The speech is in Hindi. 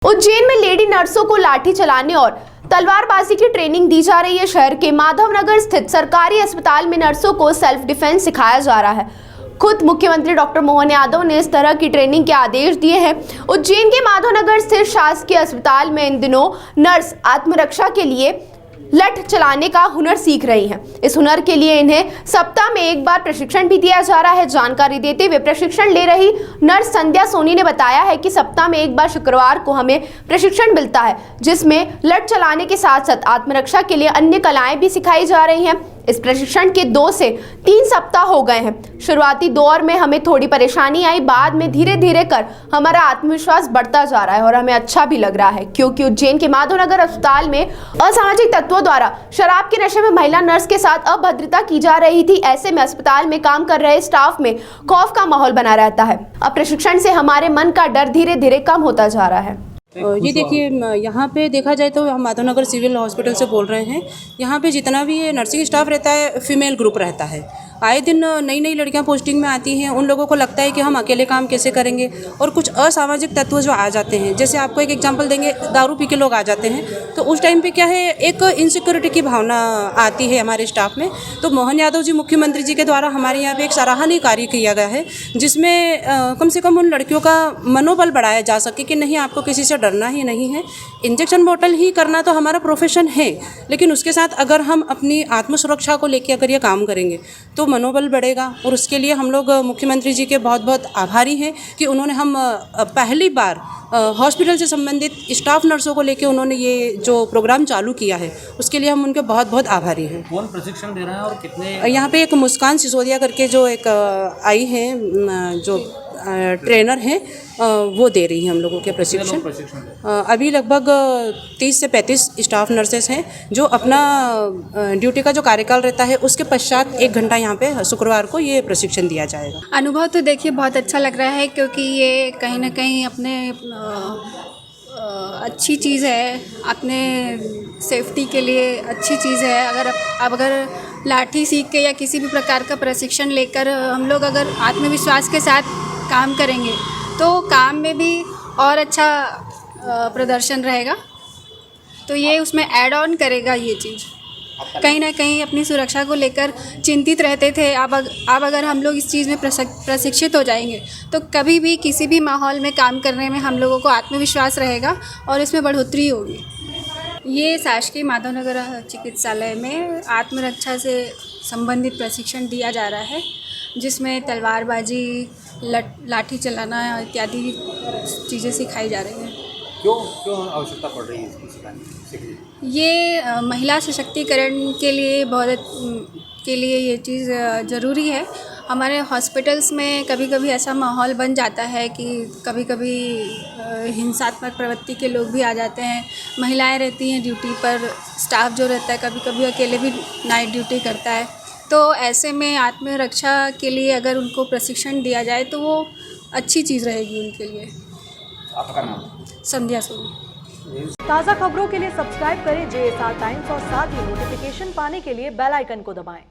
उज्जैन में लेडी नर्सों को लाठी चलाने और तलवारबाजी की ट्रेनिंग दी जा रही है। शहर के माधवनगर स्थित सरकारी अस्पताल में नर्सों को सेल्फ डिफेंस सिखाया जा रहा है। खुद मुख्यमंत्री डॉक्टर मोहन यादव ने इस तरह की ट्रेनिंग के आदेश दिए हैं। उज्जैन के माधवनगर स्थित शासकीय अस्पताल में इन दिनों नर्स आत्मरक्षा के लिए लठ चलाने का हुनर सीख रही हैं। इस हुनर के लिए इन्हें सप्ताह में एक बार प्रशिक्षण भी दिया जा रहा है। जानकारी देते हुए प्रशिक्षण ले रही नर्स संध्या सोनी ने बताया है कि सप्ताह में एक बार शुक्रवार को हमें प्रशिक्षण मिलता है, जिसमें लठ चलाने के साथ साथ आत्मरक्षा के लिए अन्य कलाएं भी सिखाई जा रही हैं। इस प्रशिक्षण के 2 से 3 सप्ताह हो गए हैं। शुरुआती दौर में हमें थोड़ी परेशानी आई, बाद में धीरे धीरे कर हमारा आत्मविश्वास बढ़ता जा रहा है और हमें अच्छा भी लग रहा है, क्योंकि उज्जैन के माधवनगर अस्पताल में असामाजिक तत्वों द्वारा शराब के नशे में महिला नर्स के साथ अभद्रता की जा रही थी। ऐसे में अस्पताल में काम कर रहे स्टाफ में खौफ का माहौल बना रहता है। अब प्रशिक्षण से हमारे मन का डर धीरे धीरे कम होता जा रहा है। ये देखिए, यहाँ पे देखा जाए तो हम माधवनगर सिविल हॉस्पिटल से बोल रहे हैं। यहाँ पे जितना भी नर्सिंग स्टाफ रहता है, फीमेल ग्रुप रहता है। आए दिन नई नई लड़कियाँ पोस्टिंग में आती हैं। उन लोगों को लगता है कि हम अकेले काम कैसे करेंगे, और कुछ असामाजिक तत्व जो आ जाते हैं, जैसे आपको एक एग्जांपल देंगे, दारू पी के लोग आ जाते हैं, तो उस टाइम पे क्या है, एक इनसिक्योरिटी की भावना आती है हमारे स्टाफ में। तो मोहन यादव जी, मुख्यमंत्री जी के द्वारा हमारे यहाँ पे एक सराहनीय कार्य किया गया है, जिसमें कम से कम उन लड़कियों का मनोबल बढ़ाया जा सके कि नहीं, आपको किसी से डरना ही नहीं है। इंजेक्शन बॉटल ही करना तो हमारा प्रोफेशन है, लेकिन उसके साथ अगर हम अपनी आत्मसुरक्षा को लेकर अगर ये काम करेंगे तो मनोबल बढ़ेगा। और उसके लिए हम लोग मुख्यमंत्री जी के बहुत बहुत आभारी हैं कि उन्होंने हम पहली बार हॉस्पिटल से संबंधित स्टाफ नर्सों को लेकर उन्होंने ये जो प्रोग्राम चालू किया है, उसके लिए हम उनके बहुत बहुत आभारी हैं। कौन प्रशिक्षण दे रहा है और कितने? यहाँ पे एक मुस्कान सिसोदिया करके जो एक आई हैं, जो ट्रेनर हैं, वो दे रही हैं हम लोगों के प्रशिक्षण। अभी लगभग 30 से 35 स्टाफ नर्सेस हैं, जो अपना ड्यूटी का जो कार्यकाल रहता है उसके पश्चात 1 घंटा यहाँ पे शुक्रवार को ये प्रशिक्षण दिया जाएगा। अनुभव तो देखिए बहुत अच्छा लग रहा है, क्योंकि ये कहीं ना कहीं अपने अच्छी चीज़ है, अपने सेफ्टी के लिए अच्छी चीज़ है। अगर लाठी सीख के या किसी भी प्रकार का प्रशिक्षण लेकर हम लोग अगर आत्मविश्वास के साथ काम करेंगे तो काम में भी और अच्छा प्रदर्शन रहेगा। तो ये उसमें ऐड ऑन करेगा ये चीज़। कहीं ना कहीं अपनी सुरक्षा को लेकर चिंतित रहते थे, अब अगर हम लोग इस चीज़ में प्रशिक्षित हो जाएंगे तो कभी भी किसी भी माहौल में काम करने में हम लोगों को आत्मविश्वास रहेगा और इसमें बढ़ोतरी होगी। ये शासकीय माधवनगर चिकित्सालय में आत्मरक्षा से संबंधित प्रशिक्षण दिया जा रहा है, जिसमें तलवारबाजी, लाठी चलाना इत्यादि चीज़ें सिखाई जा रही हैं। क्यों आवश्यकता पड़ रही है इसकी सिखाने? ये महिला सशक्तिकरण के लिए ये चीज़ ज़रूरी है। हमारे हॉस्पिटल्स में कभी कभी ऐसा माहौल बन जाता है कि कभी कभी हिंसात्मक प्रवृत्ति के लोग भी आ जाते हैं। महिलाएं रहती हैं ड्यूटी पर, स्टाफ जो रहता है कभी कभी अकेले भी नाइट ड्यूटी करता है। तो ऐसे में आत्मरक्षा के लिए अगर उनको प्रशिक्षण दिया जाए तो वो अच्छी चीज़ रहेगी उनके लिए। आपका नाम? संध्या सोनी। ताज़ा खबरों के लिए सब्सक्राइब करें JSR टाइम्स और साथ ही नोटिफिकेशन पाने के लिए बेल आइकन को दबाएं।